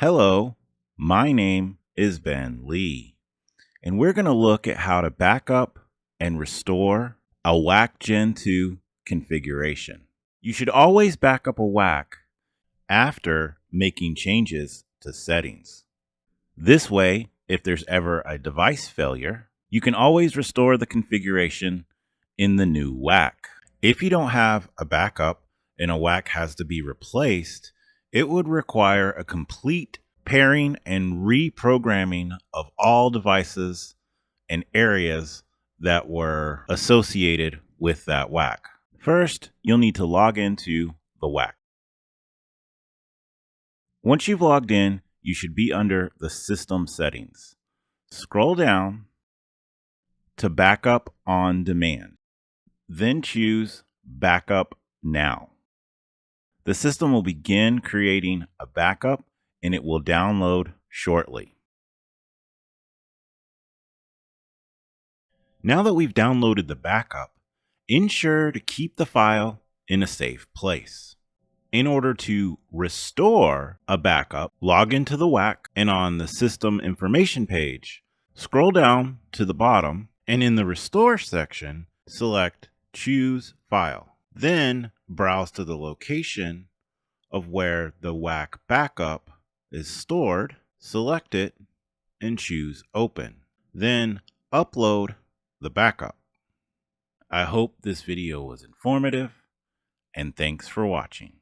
Hello, my name is Ben Lee, and we're going to look at how to back up and restore a WAC Gen2 configuration. You should always back up a WAC after making changes to settings. This way, if there's ever a device failure, you can always restore the configuration in the new WAC. If you don't have a backup and a WAC has to be replaced, it would require a complete pairing and reprogramming of all devices and areas that were associated with that WAC. First, you'll need to log into the WAC. Once you've logged in, you should be under the System Settings. Scroll down to Backup on Demand. Then choose Backup Now. The system will begin creating a backup and it will download shortly. Now that we've downloaded the backup, ensure to keep the file in a safe place. In order to restore a backup, log into the WAC and on the System Information page, scroll down to the bottom and in the Restore section, select Choose File. Then browse to the location of where the WAC backup is stored, select it, and choose Open. Then upload the backup. I hope this video was informative, and thanks for watching.